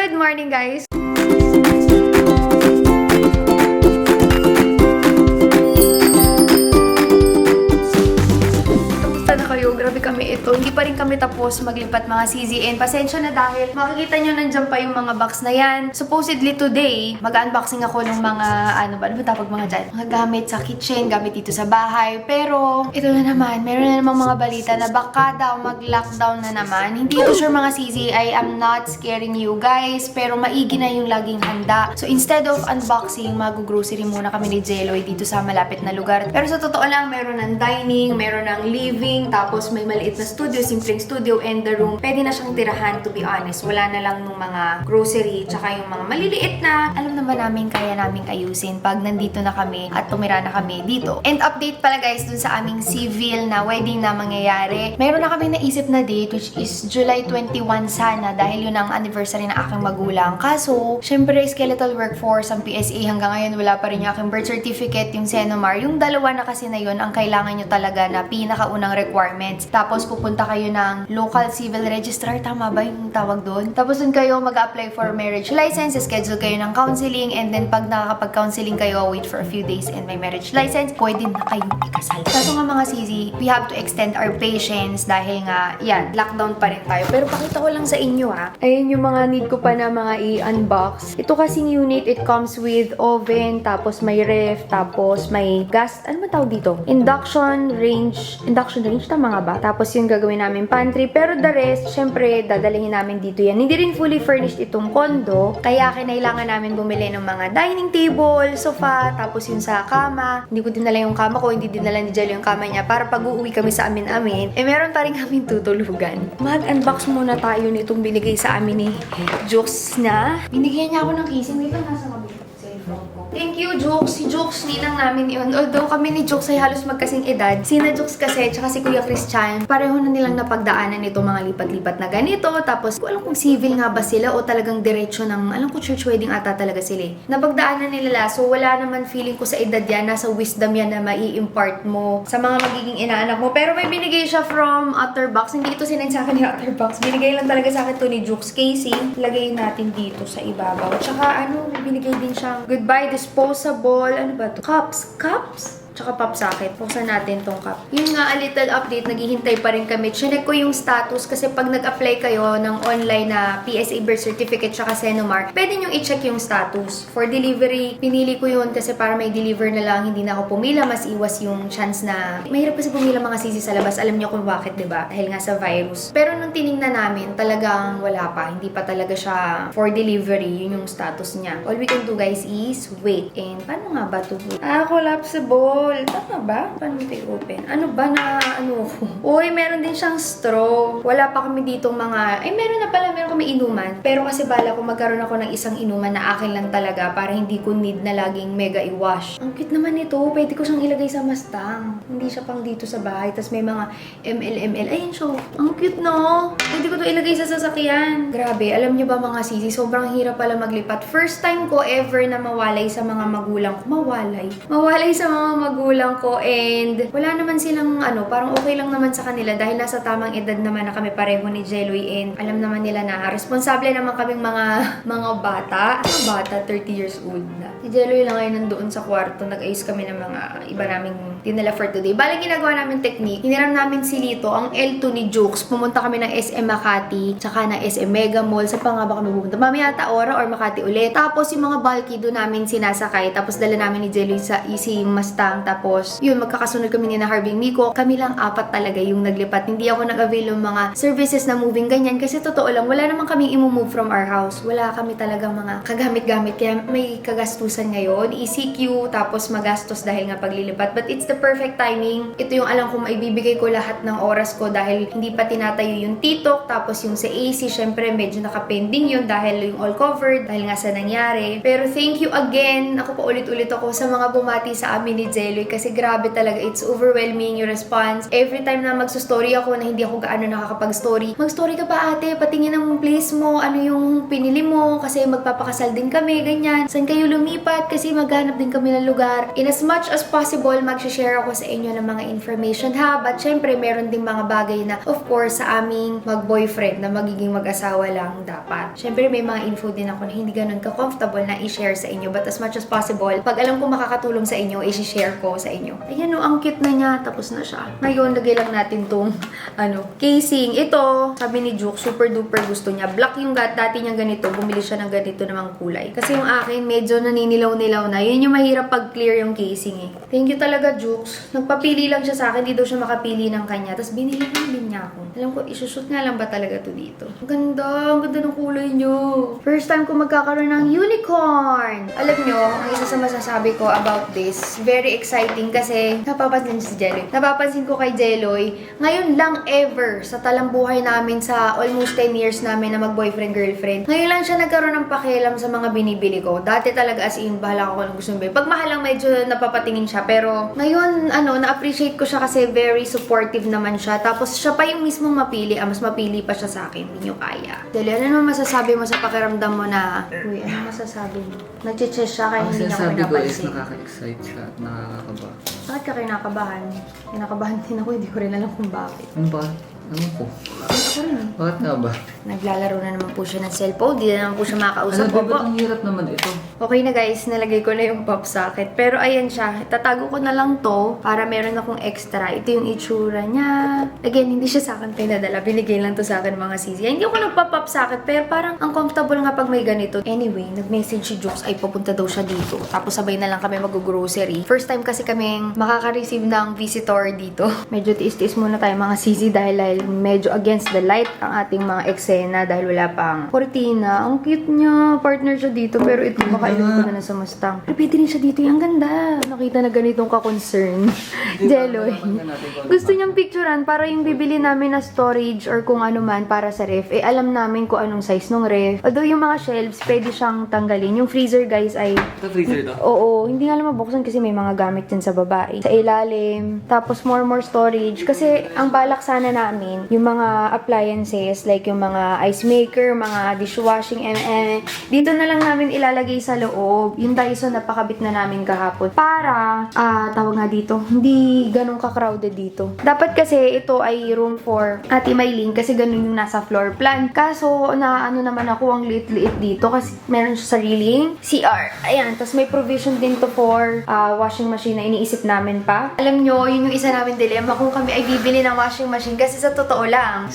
Good morning, guys! Grabe kami ito. Hindi pa rin kami tapos maglipat mga CZN. Pasensya na dahil makikita nyo nandyan pa yung mga box na yan. Supposedly today, mag-unboxing ako ng mga, ano ba tawag mga dyan? Mga gamit sa kitchen, gamit dito sa bahay. Pero, ito na naman. Meron na namang mga balita na baka daw mag-lockdown na naman. Hindi ko sure mga CZ, I am not scaring you guys. Pero maigi na yung laging handa. So, instead of unboxing, mag-grocery muna kami ni Jeloy dito sa malapit na lugar. Pero sa totoo lang, meron ng dining, meron ng living, tapos may maliit na studio, simpleng studio, and the room. Pwede na siyang tirahan, to be honest. Wala na lang nung mga grocery, tsaka yung mga maliliit na, alam naman namin, kaya naming ayusin pag nandito na kami at tumira na kami dito. And update pala guys, dun sa aming civil na wedding na mangyayari. Mayroon na kami naisip na date, which is July 21 sana, dahil yun ang anniversary ng aking magulang. Kaso, syempre, skeletal workforce, ang PSA hanggang ngayon, wala pa rin yung aking birth certificate, yung Senomar. Yung dalawa na kasi na yun, ang kailangan nyo talaga na pinakaunang requirements. Tapos, pupunta kayo ng local civil registrar, tama ba yung tawag doon? Tapos, dun kayo mag-apply for marriage license, schedule kayo ng counseling, and then pag nakakapag-counseling kayo, wait for a few days and may marriage license, pwede na kayong ikasal. Kaso nga mga sisi, we have to extend our patience dahil nga, yan, lockdown pa rin tayo. Pero pakita ko lang sa inyo ha. Ayun yung mga need ko pa na mga i-unbox. Ito kasing unit, it comes with oven, tapos may ref, tapos may gas, ano man tawag dito? Induction range, tama nga ba? Tapos yung gagawin namin pantry. Pero the rest, syempre, dadalhin namin dito yan. Hindi rin fully furnished itong condo. Kaya kinailangan namin bumili ng mga dining table, sofa, tapos yung sa kama. Hindi ko dinala yung kama ko, hindi dinala ni Jelly yung kama niya para pag uuwi kami sa amin-amin, meron pa rin kaming tutulugan. Mag-unbox muna tayo nitong binigay sa amin ni Jokes na. Binigyan niya ako ng kissing. Wait lang, nasa kabila. Thank you, Jokes. Si Jokes, ninang namin yun. Although kami ni Jokes ay halos magkasing edad, sina Jokes kasi, tsaka si Kuya Christian, pareho na nilang napagdaanan nito mga lipat-lipat na ganito. Tapos, ko alam kung civil nga ba sila o talagang diretso ng, alam ko church wedding ata talaga sila. Napagdaanan nila. So, wala naman feeling ko sa edad yan. Nasa wisdom yan na mai-impart mo sa mga magiging inaanak mo. Pero may binigay siya from Otterbox. Hindi ito sinend sa akin ni Otterbox. Binigay lang talaga sa akin to ni Jokes Casey. Lagay natin dito sa ibabaw. Tsaka, binigay din siyang goodbye disposable, ano ba to? Cups? Tsaka pop socket. Buksan natin tong cup. Yun nga, a little update. Naghihintay pa rin kami. Chinek ko yung status kasi pag nag-apply kayo ng online na PSA birth certificate tsaka Senomar, pwede nyo i-check yung status. For delivery, pinili ko yun kasi para may deliver na lang, hindi na ako pumila. Mas iwas yung chance na mahirap kasi pumila mga sisi sa labas. Alam nyo kung bakit, diba? Dahil nga sa virus. Pero nung tinignan namin, talagang wala pa. Hindi pa talaga siya for delivery. Yun yung status niya. All we can do, guys, is wait. And paano nga ba to? Collapsible. Tama ba? Paano ito i-open? Ano ba na, Uy, meron din siyang straw. Wala pa kami dito mga, meron na pala, meron kami inuman. Pero kasi bala ko magkaroon ako ng isang inuman na akin lang talaga para hindi ko need na laging mega i-wash. Ang cute naman ito. Pwede ko siyang ilagay sa Mustang. Hindi siya pang dito sa bahay. Tapos may mga ML. Ayun siya. Ang cute, no? Pwede ko to ilagay sa sasakyan. Grabe. Alam niyo ba mga sisi, sobrang hirap pala maglipat. First time ko ever na mawalay sa mga magulang ko. Mawalay sa mga magulang ko, and wala naman silang parang okay lang naman sa kanila dahil nasa tamang edad naman na kami pareho ni Jeloy, and alam naman nila na responsable naman kaming mga bata. 30 years old na. Si Jeloy lang ngayon nandoon sa kwarto, nag-ayos kami ng mga iba naming dinala for today. Bale, ginagawa namin technique. Hiniram namin si Lito, ang L2 ni Jokes. Pumunta kami ng SM Makati, tsaka ng SM Mega Mall. Sa pa nga ba kami pumunta? Mamaya Taora or Makati ulit. Tapos yung mga bulky doon namin sinasakay. Tapos dala namin ni Jeloy sa Easy Mustang. Tapos, yun, magkakasunod kami ni na Harvey Miko. Kami lang apat talaga yung naglipat. Hindi ako nag-avail ng mga services na moving ganyan. Kasi totoo lang, wala naman kaming i-move from our house. Wala kami talagang mga kagamit-gamit. Kaya may kagastusan ngayon. ECQ, tapos magastos dahil nga paglilipat. But it's the perfect timing. Ito yung alam ko maibibigay ko lahat ng oras ko dahil hindi pa tinatayo yung TikTok. Tapos yung sa AC, syempre medyo nakapending yun dahil yung all covered. Dahil nga sa nangyari. Pero thank you again. Ako pa ulit-ulit ako sa mga bumati sa amin ni Jel. Jelloy kasi grabe talaga. It's overwhelming yung response. Every time na magsustory ako na hindi ako gaano nakakapag-story, mag-story ka ba ate? Patingin ang place mo, ano yung pinili mo kasi magpapakasal din kami, ganyan. Saan kayo lumipat kasi maghanap din kami ng lugar. In as much as possible, mag-share ako sa inyo ng mga information ha. But syempre, meron ding mga bagay na of course sa aming mag-boyfriend na magiging mag-asawa lang dapat. Syempre, may mga info din ako na hindi ganun ka-comfortable na i-share sa inyo. But as much as possible, pag alam ko makakatulong sa inyo, i-share ko sa inyo. Ayan o, ang cute na niya. Tapos na siya. Ngayon, lagay lang natin tong casing. Ito, sabi ni Juke, super duper gusto niya. Black yung dati niya ganito. Bumili siya ng ganito namang kulay. Kasi yung akin, medyo naninilaw-nilaw na. Yun yung mahirap pag-clear yung casing eh. Thank you talaga, Jukes. Nagpapili lang siya sa akin. Di daw siya makapili ng kanya. Tapos binili lang din niya ako. Alam ko, isushoot nga lang ba talaga to dito? Ang ganda ng kulay niyo. First time ko magkakaroon ng unicorn. Alam nyo, ang isa sa masasabi ko about this, very exciting kasi napapansin si Jelloy. Napapansin ko kay Jelloy, ngayon lang ever sa talambuhay namin sa almost 10 years namin na mag-boyfriend-girlfriend. Ngayon lang siya nagkaroon ng pakialam sa mga binibili ko. Dati talaga as in, bahala ko kung gusto nyo. Pag mahal lang medyo napapatingin siya. Pero ngayon, na-appreciate ko siya kasi very supportive naman siya. Tapos siya pa yung mismong mapili. Mas mapili pa siya sa akin. Hindi nyo kaya. Jelloy, ano naman masasabi mo sa pakiramdam mo na, uy, ano masasabi mo? Nag-chess siya kaya hindi niya ko ko is pinapansin. nakaka-excite siya at nakakakaba. Bakit ka kinakabahan? Kinakabahan din ako, hindi ko rin alam kung bakit. Ano ba? Ano po? Ako rin. Bakit nga ba? Naglalaro na naman po siya ng cellphone. Di na naman po siya makakausap. Ano, di Opo. ba ang hirap naman ito? Okay na guys, nalagay ko na yung pop socket. Pero ayan siya, tatago ko na lang to para meron akong extra. Ito yung itsura niya. Again, hindi siya sa akin pinadala. Binigay lang to sa akin mga sisi. Hindi ako nagpa-pop socket, pero parang ang comfortable nga pag may ganito. Anyway, nag-message si Jokes ay papunta daw siya dito. Tapos sabay na lang kami mag-grocery. First time kasi kaming makaka-receive ng visitor dito. Medyo tiis-tiis muna tayo mga sisi dahil medyo against the light ang ating mga eksena dahil wala pang cortina. Ang cute niya. Partner siya dito. Pero ito, makailan ko na sa Mustang. Pero pwede rin siya dito. Ang ganda. Nakita na ganitong ka-concern. Jelloy. Gusto niyang picturean para yung bibili namin na storage or kung ano man para sa ref. Eh, alam namin kung anong size ng ref. Although yung mga shelves, pwede siyang tanggalin. Yung freezer, guys, ay... Ito freezer to? Oo. Hindi nga lang mabuksan kasi may mga gamit din sa babae. Sa ilalim. Tapos more storage. Kasi ang balak sana namin, yung mga appliances, like yung mga ice maker, mga dishwashing, dito na lang namin ilalagay sa loob. Yung Dyson napakabit na namin kahapon. Para, tawag nga dito, hindi ganun ka-crowded dito. Dapat kasi ito ay room for Ate Maylin kasi ganun yung nasa floor plan. Kaso, naman ako ang liit-liit dito kasi meron siya sariling CR. Ayan, tapos may provision din to for washing machine na iniisip namin pa. Alam nyo, yun yung isa namin dilemma kung kami ay bibili ng washing machine kasi sa totoo lang,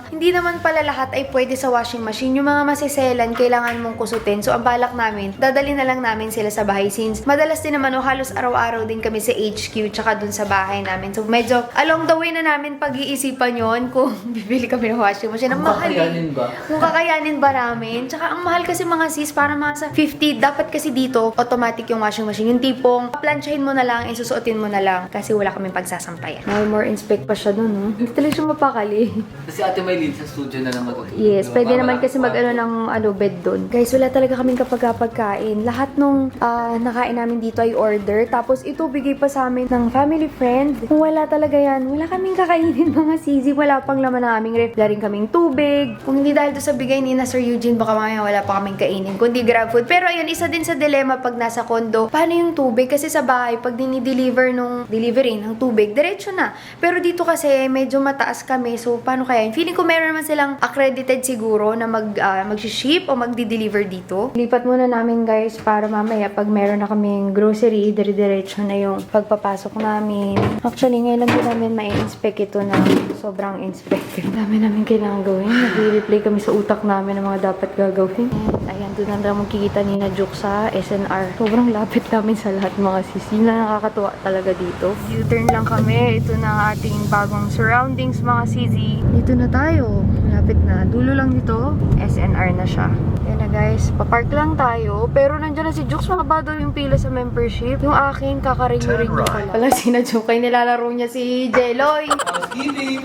hindi naman pala lahat ay pwede sa washing machine. Yung mga masiselan, kailangan mong kusutin. So, ang balak namin, dadali na lang namin sila sa bahay since madalas din naman, halos araw-araw din kami sa HQ tsaka dun sa bahay namin. So, medyo along the way na namin pag-iisipan yon kung bibili kami ng washing machine. Ang mahal ba? Kung kakayanin ba namin. Tsaka, ang mahal kasi mga sis, para mga sa 50, dapat kasi dito, automatic yung washing machine. Yung tipong, plansyahin mo na lang, isusuotin mo na lang kasi wala kaming pagsasampayan. More inspect pa siya dun, no? Hindi talaga siya mapakali. Kasi Ate Maylin sa studio na lang matutulog. Yes, pwede naman kasi mag-ano ng bed doon. Guys, wala talaga kaming kapagkapagkain. Lahat nung nakain namin dito ay order. Tapos ito, bigay pa sa amin ng family friend. Kung wala talaga yan, wala kaming kakainin mga sisi. Wala pang laman na aming ref. Wala rin kaming tubig. Kung hindi dahil to sa bigay ni na Sir Eugene, baka mamaya wala pa kaming kainin. Kundi grab food. Pero ayun, isa din sa dilemma pag nasa condo. Paano yung tubig? Kasi sa bahay, pag dinideliver nung delivery ng tubig, diretso na. Pero dito kasi, medyo mataas kami. So, paano kaya? Feeling ko meron naman silang accredited siguro na mag-ship o magdi-deliver dito. Lipat muna namin guys para mamaya pag meron na kaming grocery, dire-diretso na yung pagpapasok namin. Actually, ngayon lang din namin ma-inspect ito na sobrang inspected. Dami namin kailangan gawin. Nag-replay kami sa utak namin ng mga dapat gagawin. Ayan, doon na lang magkikita ni na Joke sa SNR. Sobrang lapit namin sa lahat mga sisi na nakakatuwa talaga dito. U-turn lang kami. Ito na ang ating bagong surroundings mga sisi. Dito na tayo. Malapit na. Dulo lang dito. SNR na siya. Yan na guys. Papark lang tayo. Pero nandiyan na si Jukes. Mahaba daw yung pila sa membership. Yung akin, kakarenew-renew pala. Pala si na Joke. Ay nilalaro niya si Jelloy. Housekeeping!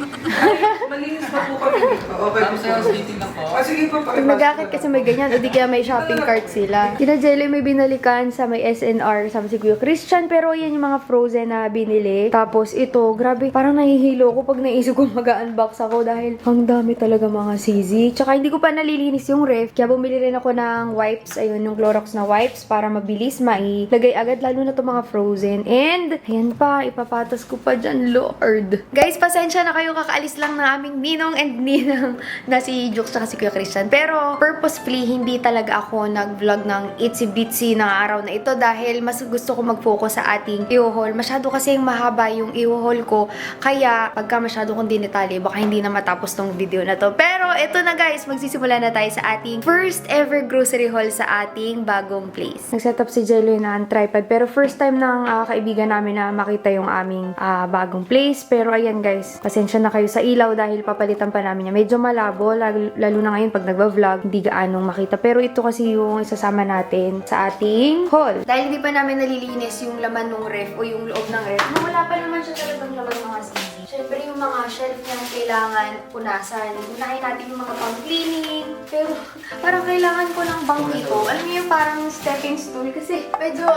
Malinis pa po kami dito. Okay po. Tapos housekeeping na po. Sige po, Pag nag-akit kasi may ganyan. O di kaya Kaya may shopping cart sila. Kina Jelly may binalikan sa may SNR, sa si Kuya Christian. Pero yan yung mga frozen na binili. Tapos ito, grabe, parang nahihilo ko pag naisip ko mag-unbox ako dahil ang dami talaga mga CZ. Tsaka hindi ko pa nalilinis yung ref. Kaya bumili rin ako ng wipes. Ayun, yung Clorox na wipes para mabilis mailagay agad. Lalo na to mga frozen. And, ayan pa, ipapatas ko pa dyan, Lord. Guys, pasensya na kayo. Kakaalis lang na aming ninong and ninang na si Jux tsaka si Kuya Christian. Pero, purposefully, hindi talaga ako nag-vlog ng itsy-bitsy na araw na ito dahil mas gusto ko mag-focus sa ating i-haul. Masyado kasing mahaba yung i-haul ko. Kaya, pagka masyado kong dinetali, baka hindi na matapos tong video na to. Pero, ito na guys, magsisimula na tayo sa ating first ever grocery haul sa ating bagong place. Nag-set up si Jello na ang tripod. Pero, first time ng kaibigan namin na makita yung aming bagong place. Pero, ayan guys, pasensya na kayo sa ilaw dahil papalitan pa namin niya. Medyo malabo, lalo na ngayon pag nagba-vlog, hindi gaanong makita. Pero, ito kasi yung isasama natin sa ating haul. Dahil hindi pa namin nalilinis yung laman ng ref o yung loob ng ref, wala pa naman siya talagang laman mga CZ. Siyempre, yung mga shelf niya kailangan punasan. Unahin natin yung mga pang-cleaning. Pero, parang kailangan ko ng bangkito. Alam niyo yung parang stepping stool kasi medyo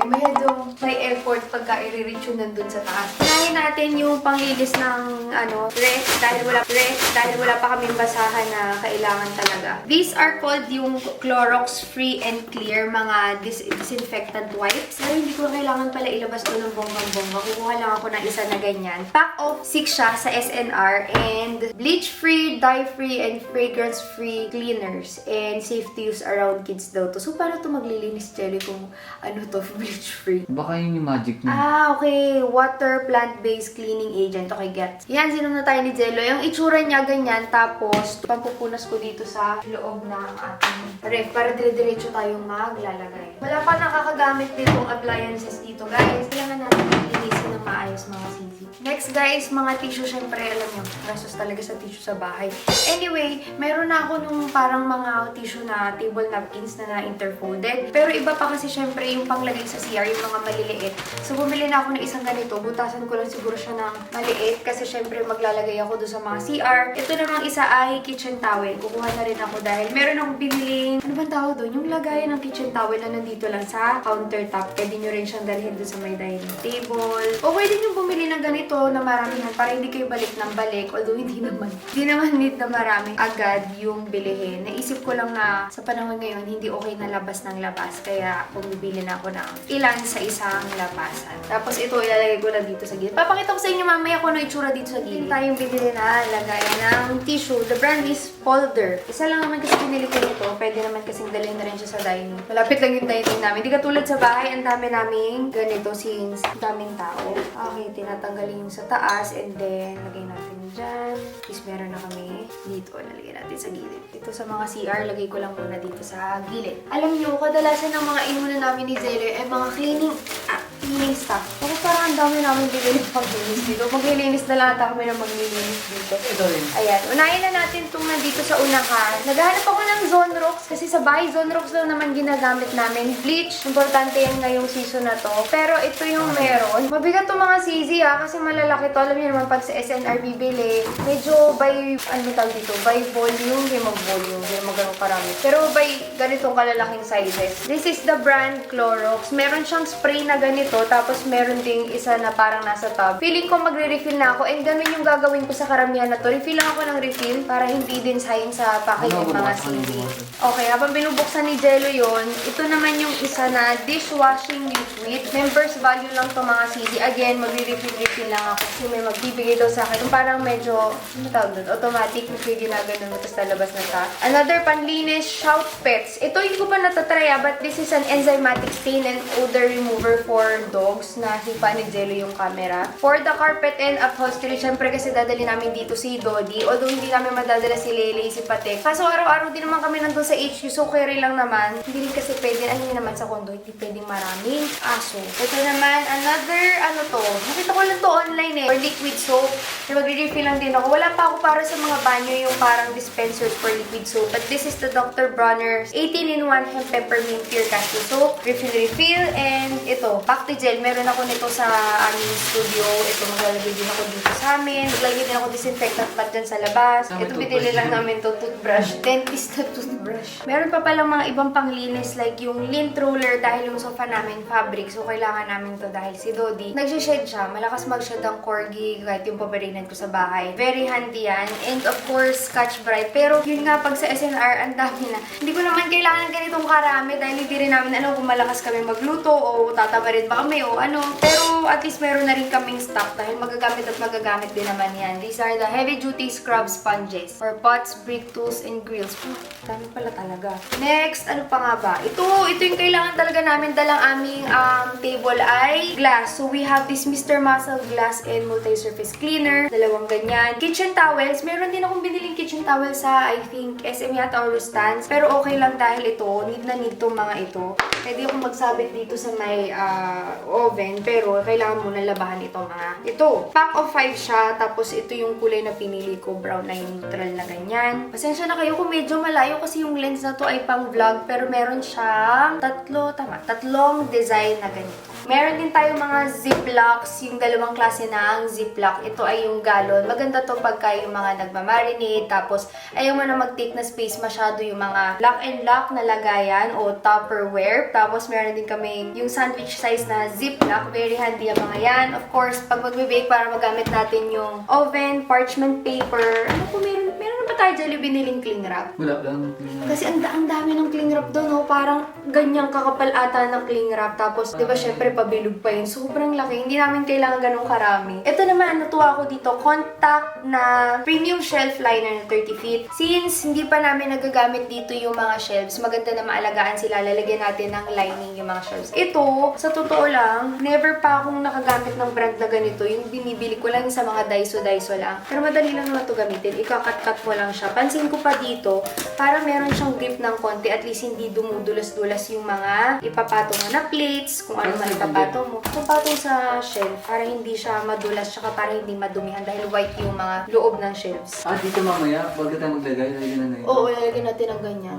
medyo may effort pagka i-reach yun nandun sa taas. Unahin natin yung panglilis ng ref dahil wala pa kaming basahan na kailangan talaga. These are called yung Clorox Free and Clear, mga disinfectant wipes. Pero hindi ko kailangan pala ilabas to ng bonggang-bongga. Kukuha lang ako ng isa na ganyan. Pack of 6 siya sa SNR and bleach-free, dye-free, and fragrance-free cleaners and safe to use around kids daw to. So, paano to maglilinis, Jelly, kung bleach-free? Baka yun yung magic niya. Okay. Water plant-based cleaning agent. Okay, gets. Yan, sinunod na tayo ni Jello. Yung itsura niya ganyan, tapos pampupunas ko dito sa loob ng ating ref para dire-diretso tayong maglalagay. Wala pa nakakagamit ditong appliances dito, guys. Kailangan natin linisin ng maayos mga CZ. Next, guys, mga tissue. Syempre, alam nyo, rasos talaga sa tissue sa bahay. Anyway, meron na ako nung parang mga tissue na table napkins na na-interfolded. Pero iba pa kasi syempre yung panglagay sa CR, yung mga maliliit. So, bumili na ako ng isang ganito. Butasan ko lang siguro siya ng maliit kasi syempre maglalagay ako doon sa mga CR. Ito namang isa ay kitchen towel. Kukuha na rin ako dahil meron akong biniling, ano bang tawag doon? Yung lagayan ng kitchen towel na nandito lang sa countertop. Pwede nyo rin siyang dalhin doon sa may dining table. O pwede nyo bumili ng ganito na maramihan para hindi kayo balik ng balik. Although hindi naman need na marami agad yung bilihin. Naisip ko lang na sa panahon ngayon, hindi okay na labas ng labas. Kaya bumibili na ako ng ilan sa isang labasan. Tapos ito ilalagay ko lang dito sa gilid. Papakita ko sa inyo mamaya kung ano itsura dito sa gilid. Tayong bibili na lagayan ng tissue. The brand is Polder. Isa lang naman kasi pinili ko nito. Pwede naman kasing dalhin na rin siya sa dining. Malapit lang yung dining namin. Hindi katulad sa bahay, ang dami naming ganito since daming tao. Okay, tinatanggalin yung sa taas and then lagay natin dyan. Tapos meron na kami dito. Lalagay natin sa gilid. Ito sa mga CR, lagay ko lang muna dito sa gilid. Alam nyo, kadalasan ng mga inunan namin ni Zeller ay mga cleaning stuff. Tapos parang ang dami namin bibili pag-linis dito. Maglilinis na lang ata kami na maglilinis dito. Ito rin. Ayan. Unahin na natin itong nandito sa unahan. Naghahanap ako ng Zonrox kasi sa bahay, Zonrox lang naman ginagamit namin. Bleach. Importante yan ngayong season na to. Pero ito yung meron. Mabigat itong mga CZ kasi malalaki to. Alam niyo naman pag sa SNR bibili, medyo by, by volume. Hindi mag-volume. Hindi mag-ganong karami. Pero by ganitong kalalaking sizes. This is the brand Clorox. Meron siyang spray na ganito. Tapos meron ding isa na parang nasa tub. Feeling ko magre-refill na ako. And ganun yung gagawin ko sa karamihan na to. Refill lang ako ng refill para hindi din sayang sa packaging mga CZ. Okay, habang binubuksan ni Jello yon, ito naman yung isa na dishwashing liquid. Members value lang to mga CZ. Again, magre-refill lang ako kasi may magbibigay daw sa akin. Yung parang medyo, ano tawag doon? Automatic, ginaganon mo, tapos lalabas na siya. Another panlinis, Shout Pets. Ito hindi ko pa natatry, but this is an enzymatic stain and odor remover for dogs na hipa ni Jello yung camera. For the carpet and upholstery, syempre kasi dadali namin dito si Dodi. Although hindi namin madadala si Lele, si Patek. Kaso araw-araw din naman kami nandun sa HQ, so carry lang naman. Hindi rin kasi pwede, naman sa condo, hindi pwedeng maraming aso. Ito naman, another, nakita ko lang to online for liquid soap. Magre-refill lang din ako. Wala pa ako para sa mga banyo yung parang dispensers for liquid soap. But this is the Dr. Bronner's 18-in-1 Hemp Peppermint Pure Cashew Soap. Refill, and ito, back to gel, meron ako nito sa aming studio. Ito, maglalagay din ako dito sa amin. Maglalagay din ako disinfectant mat dyan sa labas. Tama, Ito, toothbrush binili lang din. namin to toothbrush. Dentist na toothbrush. Meron pa palang mga ibang panglinis like yung lint roller dahil yung sofa namin fabric. So, kailangan namin to dahil si Dodi. Nagsished siya. Malakas mag-shed ang corgi kahit yung pabarinan ko sa bahay. Very handy yan. And of course, Scotch Brite. Pero yun nga, pag sa SNR, ang dami na. Hindi ko naman kailangan ganitong karami dahil hindi rin namin alam kung malakas kami magluto o tatamarin ba kami o ano. Pero at least meron na rin kaming stock dahil magagamit at magagamit din naman yan. These are the heavy duty scrub sponges for pots, brick tools, and grills. Dami pala talaga. Next, ano pa nga ba? Ito yung kailangan talaga namin dalang aming table ay glass. So we have this Mr. Muscle glass and multi-surface cleaner. Dalawang ganyan. Kitchen towels. Meron din akong biniling kitchen towel sa, I think, SM yata or Rustan's. Pero okay lang dahil ito, need na need tong mga ito. Pwede akong magsabit dito sa may oven, pero kailangan muna labahan ito mga ito. Pack of 5 siya, tapos ito yung kulay na pinili ko, brown na neutral na ganyan. Pasensya na kayo kung medyo malayo kasi yung lens na to ay pang vlog, pero meron siyang tatlong design na ganito. Meron din tayo mga ziplocks, yung dalawang klase ng ziplock. Ito ay yung galon. Maganda to pagka yung mga nagmamarinate, tapos ayaw mo na mag-take na space masyado yung mga lock and lock na lagayan o Tupperware. Tapos meron din kami yung sandwich size na ziplock. Very handy ang mga yan. Of course, pag magbe-bake para magamit natin yung oven, parchment paper. Ano po, meron na ba tayo dyan biniling cling wrap? Wala lang. Kasi ang dami ng cling wrap doon, no? Parang ganyang kakapal ata ng cling wrap. Tapos, di ba, syempre, pabilog pa yun. Sobrang laki. Hindi namin kailangan ganun karami. Ito naman, natuwa ko dito, contact na premium shelf liner na 30 feet. Since hindi pa namin nagagamit dito yung mga shelves, maganda na maalagaan sila. Lalagyan natin ng lining yung mga shelves. Ito, sa totoo lang, never pa akong nakagamit ng brand na ganito. Yung binibili ko lang sa mga Daiso lang. Pero madali lang naman ito gamitin. Ikakat-kat mo lang siya. Pansin ko pa dito, para meron siyang grip ng konti. At least hindi dumudulas-dulas yung mga ipapatong mo na plates, kung ano man ipapatong mo. Ipapatong sa shelf para hindi siya madulas, tsaka para hindi madumihan dahil white yung mga loob ng shelves. Dito mamaya, bago tayo maglagay, lagyan na yun. Oo, lalagyan natin ng ganyan.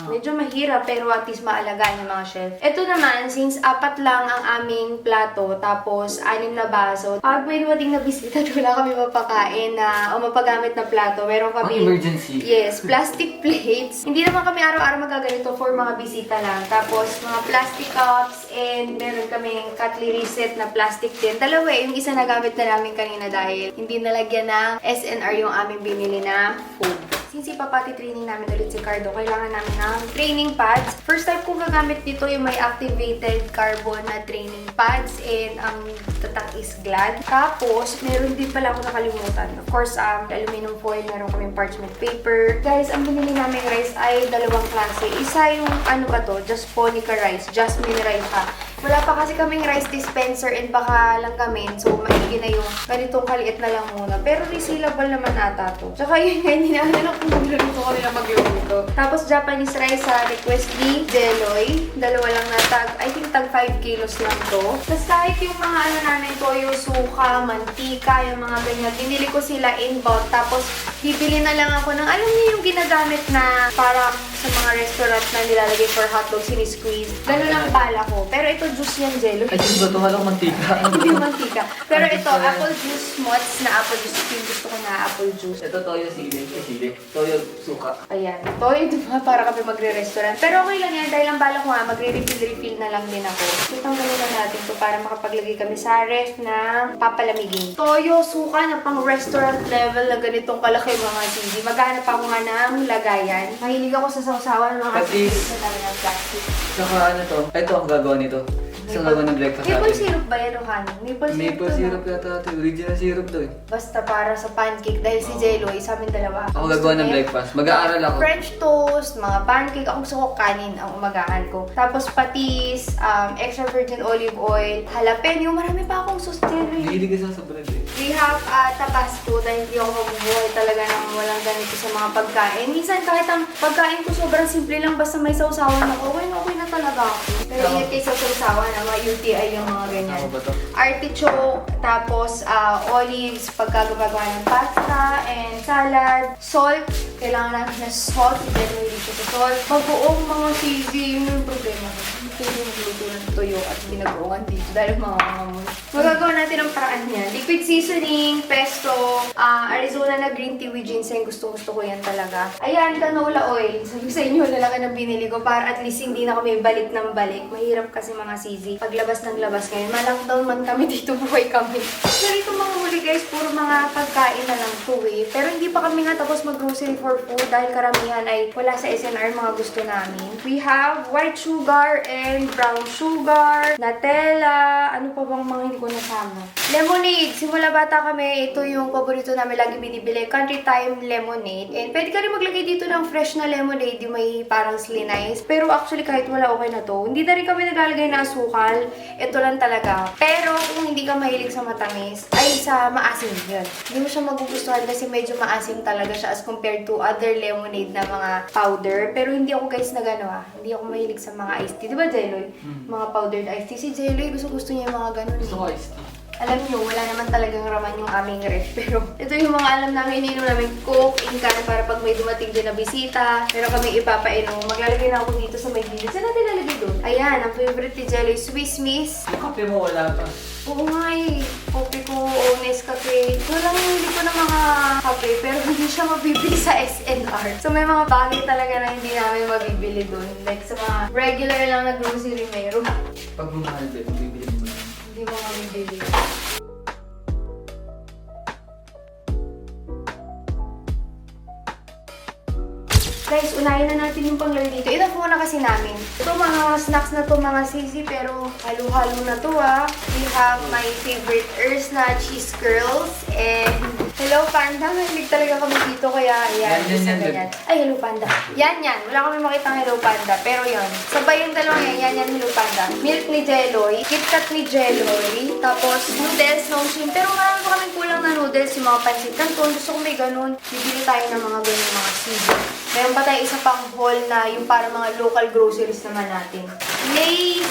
Medyo mahirap pero at least maalagaan yung mga shelf. Ito naman, since 4 lang ang aming plato, tapos 6 na baso, pag may dumating na bisita at wala kami mapakain na o mapagamit na plato, meron kami... emergency. Yes, plastic plates. Hindi naman kami araw-araw magaganito for mga bisita lang. Tapos mga plastic cups and meron kaming cutlery set na plastic din. Dalawa yung isa nagamit na namin kanina dahil hindi nalagyan ng SNR yung aming binili na food. Since ipapati training namin ulit si Cardo, kailangan namin ng training pads. First time kong gagamit dito yung may activated carbon na training pads and ang tatak is Glad. Tapos, meron din pala ako nakalimutan. Of course, aluminum foil, meron kaming parchment paper. Guys, ang binili namin rice ay dalawang klase. Isa yung, ano ba to? Jasponica rice. Jasmine rice pa. Wala pa kasi kaming rice dispenser and baka lang gamin. So, maigi na yung ganitong kaliit na lang muna. Pero resealable naman ata to. Tsaka yun nga, hindi namin alam kung magluluto kami na magluluto. Tapos, Japanese rice sa request ni Deloy. Dalawa lang na tag, I think tag 5 kilos lang to. Tapos kahit yung mga ano namin, toyo, suka, mantika, yung mga ganyan, binili ko sila in bulk. Tapos, bibili na lang ako ng, alam niyo yung ginagamit na para sa mga restaurant na nilalagay for hotdog, sinisqueeze. Ganun lang bala ko. Pero ito, juice yan, Jello. Ay, juice ba ito? Halang mantika. Hindi mantika. Pero ito, apple juice mods na apple juice. Yung gusto ko na apple juice. Ito toyo sili. Toyo suka. Ayan. Ito, diba, para kami magre-restaurant. Pero okay lang yan, dahil ang bala ko nga, magre-refill na lang din ako. So, tanggalin na natin to para makapaglagay kami sa ref na papalamigin. Toyo, suka na pang restaurant level na ganitong kalaki mga hindi. Maghanap ako nga ng lagayan. Mahilig ako sa sausawan ng mga Patis. na dami ng plastic. Saka ano to? Ito ang gagawa nito. Isang gagawa ng breakfast Maple natin. syrup ba yan o honey? Maple syrup yata ito. Original syrup to eh. Basta para sa pancake dahil si Jello ay sa amin dalawa. Ako gagawa ng breakfast. Mag-aaral ako. French toast, mga pancake. Ako gusto ko kanin ang umagahan ko. Tapos patis, extra virgin olive oil, jalapeno. Marami pa akong sauce Jello. Hihilig ka sa bread eh. We have Tabasco dahil hindi ako mabubuhay talaga ng walang ganito sa mga pagkain. Minsan kahit ang pagkain ko sobrang simple lang basta may sausawan ako, okay na talaga ako. Pero ingat kayo sa sausawan, ang mga UTI yung mga ganyan. Ako ba to? Artichoke, tapos olives, pagkagagawa ng pasta, and salad, salt, Kailangan namin na salt, hindi na hindi siya sa salt. Bagoong mga cheesy, yun yung problema ko. Hindi yung magluto ng tuyo at binagoongan dito dahil mga kangamon. Magagawa natin ang paraan niya. Liquid seasoning, pesto, Arizona na green tea with ginseng. Gusto ko yan talaga. Ayan, canola oil. Sabi sa inyo, lalaki ng binili ko para at least hindi na kami balik ng balik. Mahirap kasi mga CZ. Paglabas ng labas ngayon, ma-lockdown man kami dito, buhay kami. So ito mga huli guys, puro mga pagkain na lang to eh. Pero hindi pa kami nga tapos mag-grocery for food dahil karamihan ay wala sa SNR mga gusto namin. We have white sugar and brown sugar, Nutella, ano pa bang mga hindi ko nasama. Lemonade. Simula bata kami, ito yung paborito namin lagi binibili. Country Time lemonade. And pwede ka rin maglagay dito ng fresh na lemonade, yung may parang slice. Pero actually kahit wala okay na to. Hindi na rin kami naglalagay na asukal. Ito lang talaga. Pero kung hindi ka mahilig sa matamis, ay sa maasim yun. Hindi mo siya magugustuhan kasi medyo maasim talaga siya as compared to other lemonade na mga powder. Pero hindi ako guys na gano'n Hindi ako mahilig sa mga iced tea. Diba Jeloy? Mga powdered iced tea. Si Jeloy gusto niya yung mga gano'n. Gusto ko iced tea. Alam nyo, wala naman talagang raman yung aming ref. Pero ito yung mga alam namin, ininom namin Coke, Incan para pag may dumating din na bisita. Pero kami ipapainom. Maglalagay na ako dito sa may gilid. Saan natin lalagay doon? Ayan, ang favorite ni Jelly, Swiss Miss. Yung kape mo wala pa. Oo nga eh. Kopi ko, Nescafe. Walang hindi ko ng mga kape, pero hindi siya mabibili sa SNR. So may mga bagay talaga na hindi namin mabibili doon. Like sa mga regular lang na grocery meron. Pag bumahal din, bibili mo lang. Hindi mo mabibili. Guys, unahin na natin yung panglagay dito. Ito muna kasi namin. Ito mga snacks na to mga sisi, pero halo-halo na to We have my favorite Earth's na cheese curls and Hello Panda. Mahilig talaga kami dito kaya ayan. Yan. Ay, Hello Panda. Yan. Wala kami makita ng Hello Panda. Pero yon. Sabay yung dalawang yan. Hello Panda. Milk ni Jeloy. KitKat ni Jeloy. Tapos noodles, Nongshim. Pero marami pa kaming kulang na noodles. Yung mga pansit canton. Gusto ko may ganun. Bibili tayo ng mga ganun mga sisi. Meron pa tayo isa pang haul na yung para mga local groceries naman natin. Lay's,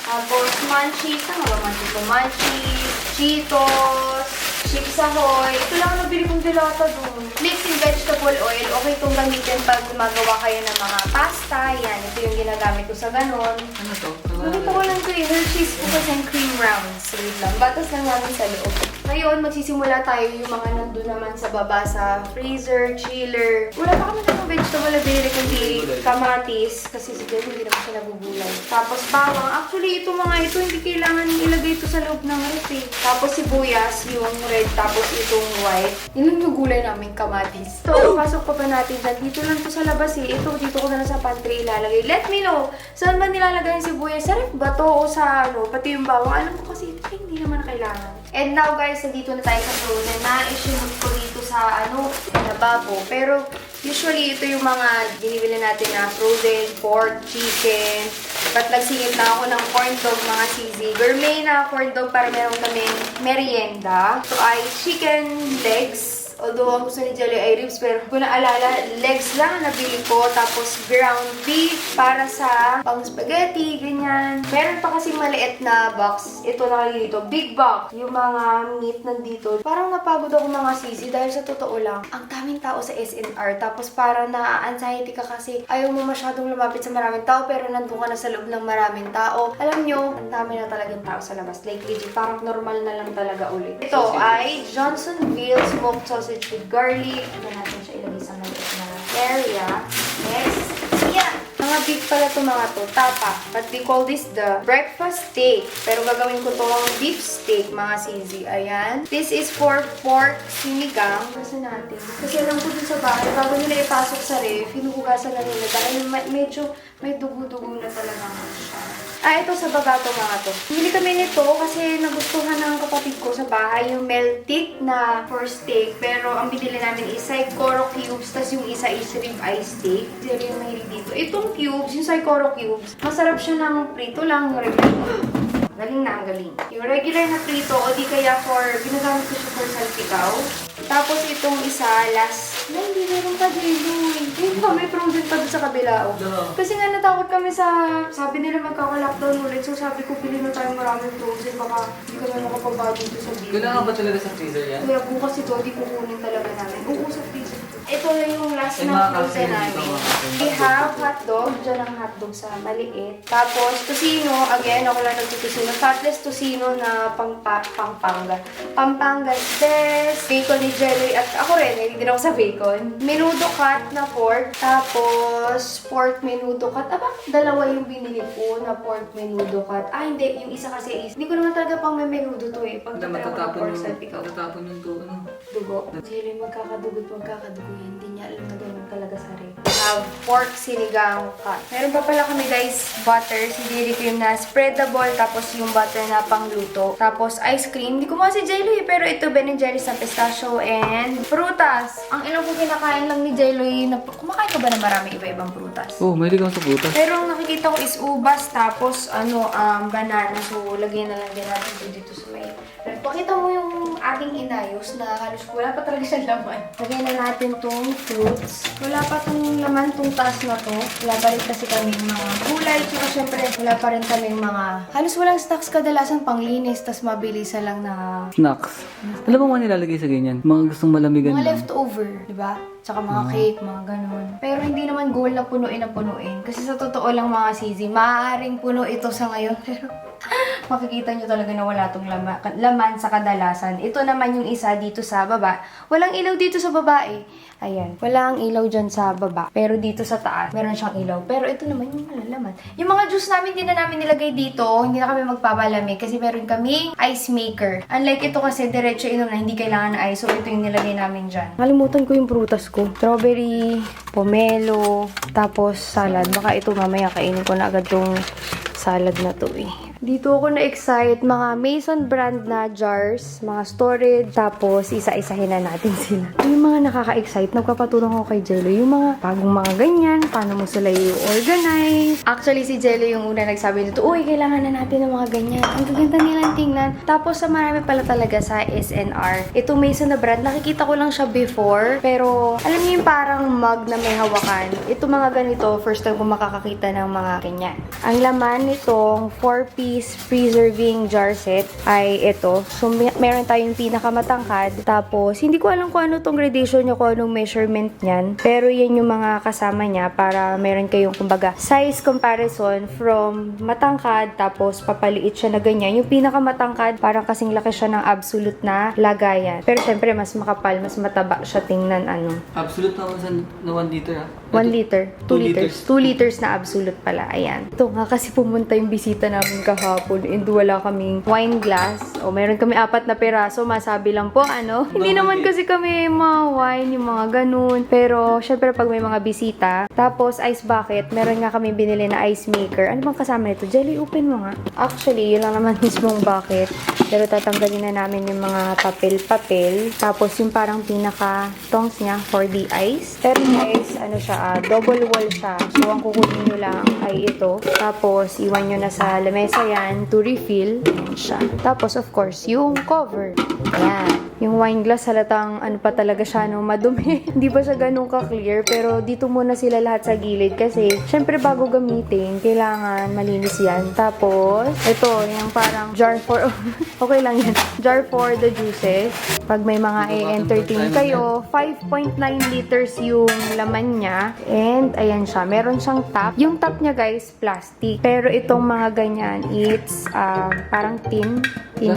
tapos munchies, ano ba munchies? Munchies, Cheetos, Chips Ahoy. Ito lang ang nabili kong dilata doon. Mixing vegetable oil, okay itong gamitin pag gumagawa kayo ng mga pasta. Yan, ito yung ginagamit ko sa ganon. Ano to? Nakita ko lang ito eh, Hershey's Cookies and Cream Rounds. Wait lang, batas lang namin sa loob. Ngayon, magsisimula tayo yung mga nandun naman sa baba sa freezer, chiller. Wala pa kami ng vegetable na binili kundi kamatis. Kasi si Jen, hindi naman siya nagugulay. Tapos bawang. Actually, ito mga ito, hindi kailangan ilagay ito sa loob ng ref eh. Tapos sibuyas, yung red, tapos itong white. Yun lang yung gulay namin, kamatis. So, pasok pa ba natin dyan? Dito lang to sa labas eh. Ito, dito ko na lang sa pantry ilalagay. Let me know, saan ba nilalagay yung sibuyas? Sa ref ba to o sa ano? Pati yung bawang. Alam ko kasi, hindi naman na kailangan. And now guys, nandito na tayo sa frozen na isinod ko dito sa lababo. Pero usually ito yung mga binibili natin na frozen pork, chicken. But nagsingit na ako ng corn dog mga sisi. Gourmet na corn dog para meron kaming merienda. So ay chicken legs. Although ang gusto ni Jelly ay ribs, pero kung naalala, legs lang nabili ko. Tapos ground beef para sa pang spaghetti, ganyan. Meron pa kasi maliit na box. Ito nakalagay dito, big box. Yung mga meat nandito. Parang napagod ako mga sisi dahil sa totoo lang, ang daming tao sa SNR. Tapos parang na-anxiety ka kasi ayaw mo masyadong lumapit sa maraming tao, pero nandun ka na sa loob ng maraming tao. Alam nyo, ang dami na talagang tao sa labas. Like legit, parang normal na lang talaga ulit. Ito ay Johnsonville smoked sausage with garlic. Ito natin siya ilagay sa maliit na area. Next. Yan. Mga beef pala ito mga to. Tapa. But we call this the breakfast steak. Pero gagawin ko itong beef steak mga sisi. Ayan. This is for pork sinigang. Kasi natin. Kasi alam ko dun sa bahay, bago nila ipasok sa ref, hinuhugasan na nila. Dahil medyo may dugo-dugo na talaga siya. Ito sa baba to mga to. Bili kami nito kasi nagustuhan ng kapatid ko sa bahay yung meltic na for steak. Pero ang binili namin is Saikoro cubes, tas yung isa is rib eye steak. Zero yung mahilig dito. Itong cubes, yung Saikoro cubes, masarap siya ng prito lang. Yung regular. Galing na ang galing. Yung regular na prito o di kaya for, ginagamit ko siya for salpikaw. Tapos itong isa, last, hindi meron pa dito. Hindi pa, may frozen pa doon sa kabila. Kasi nga natakot kami sa, sabi nila magkaka-lockdown ulit. So sabi ko, pili na tayo maraming frozen. Baka hindi kami makapabado dito sa video. Kailangan ba talaga sa freezer yan? Kaya bukas ito, di kukunin talaga namin. Oo, sa freezer. ito na yung last Ay, na mga frozen kasi, namin. dito, mga kasi. We have hotdog. Diyan ang hotdog sa maliit. Tapos, tosino. Again, ako lang nagtutusino. Fatless tosino na Pampanga. Pampanga's best. Bacon ni Jelly. At ako rin, hindi din ako sa bacon. Menudo cut na pork. Tapos, pork menudo cut. Aba, dalawa yung binili ko na pork menudo cut. Ah, hindi. Yung isa kasi is, hindi ko naman talaga pang may menudo to eh. Pag Hindi, tatry ako ng pork sabi ko. matatapon yung to, ano. Dugo. Jelly, magkakadugo yan. Hindi niya alam na ganun talaga sa rin. Have pork sinigang cut. Meron pa pala kami guys, butter. Si Dairy Cream na spreadable. Tapos yung butter na pangluto. Tapos ice cream. Hindi ko mga si Jelly pero ito Ben & Jerry's na pistachio and prutas. Ang ilang kong kinakain lang ni Jelly na kumakain ka ba na marami iba-ibang prutas? Oh, may ligaw sa putas. Pero ang nakikita ko is ubas tapos banana. So lagyan na lang din natin dito sa may. Pakita mo yung ating inayos na halos wala pa talaga siyang laman. Lagyan na natin tong fruits. Wala pa tong laman tong taas na to. Wala pa rin kasi kaming mga gulay. Tsaka syempre wala pa rin kaming mga halos walang stocks kadalasan panglinis. Tas mabilisan lang na Snacks. Alam mo mga nilalagay sa ganyan? Mga gustong malamigan mga lang. leftover, di ba? Tsaka mga cake, mga ganun. Pero hindi naman goal na punuin. Kasi sa totoo lang mga sisi, maaaring puno ito sa ngayon. Pero makikita nyo talaga na wala tong laman sa kadalasan. Ito naman yung isa dito sa baba. Walang ilaw dito sa baba eh. Ayan. Walang ilaw dyan sa baba. Pero dito sa taas, meron siyang ilaw. Pero ito naman yung malalaman. Yung mga juice namin, hindi na namin nilagay dito. Hindi na kami magpapalamig kasi meron kaming ice maker. Unlike ito kasi, diretso inom na, hindi kailangan na ice. So, ito yung nilagay namin dyan. Nakalimutan ko yung prutas ko. Strawberry, pomelo, tapos salad. Baka ito mamaya kainin ko na agad yung salad na to eh. Dito ako na-excite, mga Mason brand na jars, mga storage, tapos isa-isahin na natin sila. Yung mga nakaka-excite, nagpapatulong ako kay Jello, yung mga bagong mga ganyan, paano mo sila i-organize. Actually, si Jello yung una nagsabi dito, uy, kailangan na natin ng mga ganyan. Ang gaganda nilang tingnan. Tapos sa marami pala talaga sa SNR. Itong Mason na brand, nakikita ko lang siya before, pero alam niyo yung parang mug na may hawakan. Ito mga ganito, first time ko makakakita ng mga ganyan. Ang laman nitong 4-piece preserving jar set ay ito. So, meron tayong pinakamatangkad. Tapos, hindi ko alam kung ano tong gradation niya, kung anong measurement niyan. Pero, yan yung mga kasama niya para meron kayong, kumbaga, size comparison from matangkad, tapos papaliit siya na ganyan. Yung pinakamatangkad, parang kasing laki siya ng absolute na lagayan. Pero, syempre, mas makapal, mas mataba siya tingnan, ano. Absolute na 1 liter, ha? 1 liter. 2 2 liters. 2 liters na absolute pala. Ayan. Ito nga kasi pumunta yung bisita namin kahapon and wala kaming wine glass. O meron kami 4 na peraso. Masabi lang po, ano. Hindi naman kasi kami mga wine, yung mga ganun. Pero, syempre pag may mga bisita. Tapos, ice bucket. Meron nga kami binili na ice maker. Ano bang kasama nito? Jelly, open mo nga. Actually, yun lang naman mismong bucket. Pero tatanggalin na namin yung mga papel-papel. Tapos, yung parang pinaka-tongs niya for the ice. Pero guys, ano siya, double wall siya. So, ang kukunin nyo lang ay ito. Tapos, iwan nyo na sa lamesa yan to refill. Ayan siya. Tapos, of course, yung cover. Ayan. Yung wine glass, halatang ano pa talaga siya, no, madumi. Hindi pa siya ganun ka-clear. Pero, dito muna sila lahat sa gilid. Kasi, syempre, bago gamitin, kailangan malinis yan. Tapos, ito, yung parang jar for... okay lang yan. Jar for the juices. Pag may mga i-entertain kayo, 5.9 liters yung laman niya. And, ayan siya. Meron siyang top. Yung top niya, guys, plastic. Pero itong mga ganyan, it's parang tin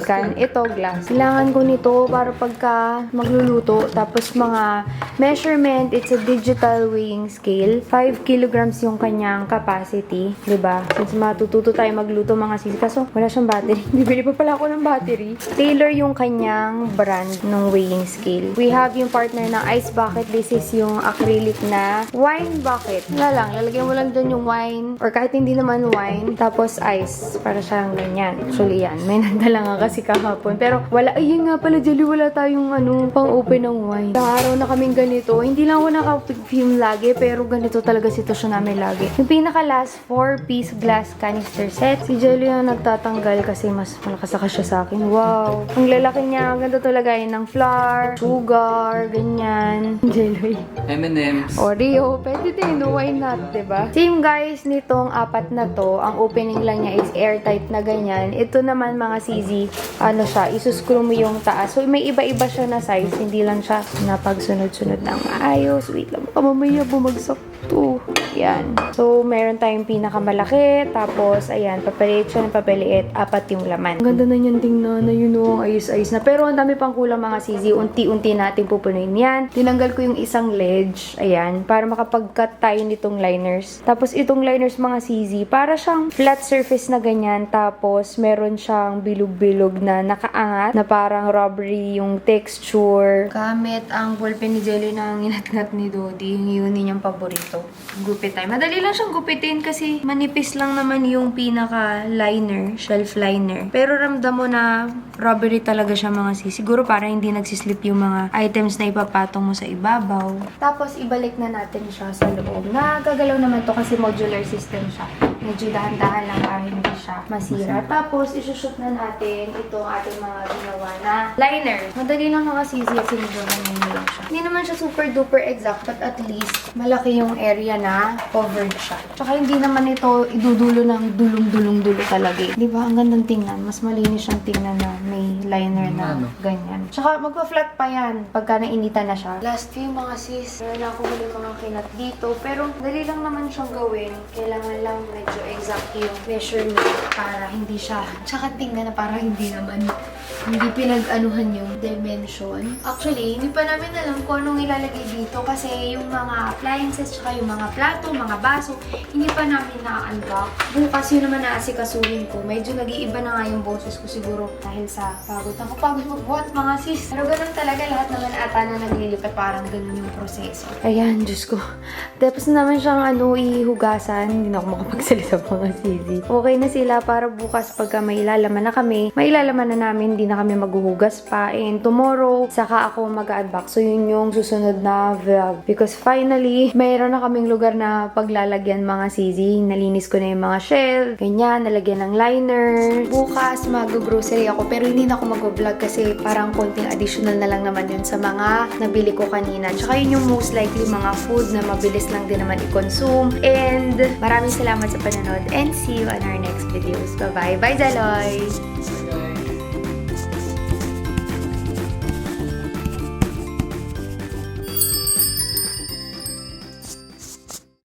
can. Ito, glass. Kailangan ko nito para pagka magluluto. Tapos mga measurement, it's a digital weighing scale. 5 kilograms yung kanyang capacity. Diba? Since matututo tayo magluto mga sisi. Kaso, wala siyang battery. Bibili pa pala ako ng battery. Taylor yung kanyang brand ng weighing scale. We have yung partner ng ice bucket. This is yung acrylic na wine bucket. Wala lang. Lalagyan mo lang dyan yung wine. Or kahit hindi naman wine. Tapos ice. Para siyang ganyan. Actually yan. May nagdala nga kasi kahapon. Pero wala. Ayun nga pala, Jelly. Wala tayong pang-open ng wine. Sa araw na kaming ganito. Hindi lang ako naka-film lagi. Pero ganito talaga sitwasyon namin lagi. Yung pinaka-last 4-piece glass canister set. Si Jelly ang nagtatanggal kasi mas malakas siya sa akin. Wow. Ang lalaki niya. Ang ganda talaga yun ng flour, sugar, ganyan. Jelly. M&M's. Oreo. Pwede din. Why not, diba? Same guys, nitong 4 na to, ang opening lang niya is airtight na ganyan. Ito naman mga CZ, ano siya, isuscrew mo yung taas. So, may iba-iba siya na size. Hindi lang siya napagsunod-sunod ng maayos. Wait lang, baka mamaya bumagsak to. Yan. So, meron tayong pinakamalaki. Tapos, ayan, papaliit siya ng papaliit. 4 yung laman. Ang ganda na niyan tingnan na yun ang ayos-ayos na. Pero, ang dami pang kulang mga sisi. Unti-unti natin pupunuin yan. Tinanggal ko yung isang ledge. Ayan. Para makapag-cut tayo nitong liners. Tapos, itong liners mga sisi, para siyang flat surface na ganyan. Tapos, meron siyang bilog-bilog na nakaangat na parang rubbery yung texture. Gamit ang ballpen ni Jelly na inatngat ni Dodi. Yun niyang paborito. Gupit tayo. Madali lang siyang gupitin kasi manipis lang naman yung pinaka-liner, shelf liner. Pero ramdam mo na rubbery talaga siya mga sis. Siguro para hindi nagsislip yung mga items na ipapatong mo sa ibabaw. Tapos, ibalik na natin siya sa loob. Nagagalaw naman to kasi modular system siya. Medyo dahan-dahan lang para hindi siya masira. Tapos, isushoot na natin itong ating mga ginawa na liner. Madali lang mga sisi at sinigurang nyo lang siya. Hindi naman siya super duper exact, but at least malaki yung area na covered siya. Tsaka hindi naman ito idudulo ng dulong-dulong-dulo talaga. Di ba? Ang gandang tingnan. Mas malinis siyang tingnan na may liner na ganyan. Tsaka magpa-flat pa yan pagka nainitan na siya. Last few mga sis, meron na ako muli mga kinat dito. Pero dali lang naman siyang gawin. Kailangan lang medyo exact yung measurement para hindi siya. Tsaka tingnan na parang hindi naman hindi pinag-anuhan yung dimension. Actually, hindi pa namin alam kung anong ilalagay dito kasi yung mga appliances tsaka yung mga plato, mga baso, hindi pa namin na-unbox. Bukas yun naman naasikasuhin ko. Medyo nag-iiba na nga yung boses ko siguro dahil sa pagod. Ako pagod magbuhat mga sis. Pero ganun talaga lahat naman ata na naglilipat parang ganun yung proseso. Ayan, Diyos ko. Tapos naman siyang ihugasan. Hindi na ako makapagsalita mga sisi. Okay na sila para bukas pagka may ilalaman na kami. May ilalaman na namin, hindi na kami maghuhugas pa. And tomorrow, saka ako mag-unbox. So, yun yung susunod na vlog. Because finally, mayroon na kaming lugar na paglalagyan mga sisi. Nalinis ko na yung mga shelf. Ganyan, nalagyan ng liner. Bukas, mag-grocery ako. Pero hindi na ako mag-vlog kasi parang konting additional na lang naman yun sa mga nabili ko kanina. Tsaka yun yung most likely mga food na mabilis lang din naman i-consume. And maraming salamat sa panonood. And see you on our next videos. Bye-bye. Bye, Zaloy!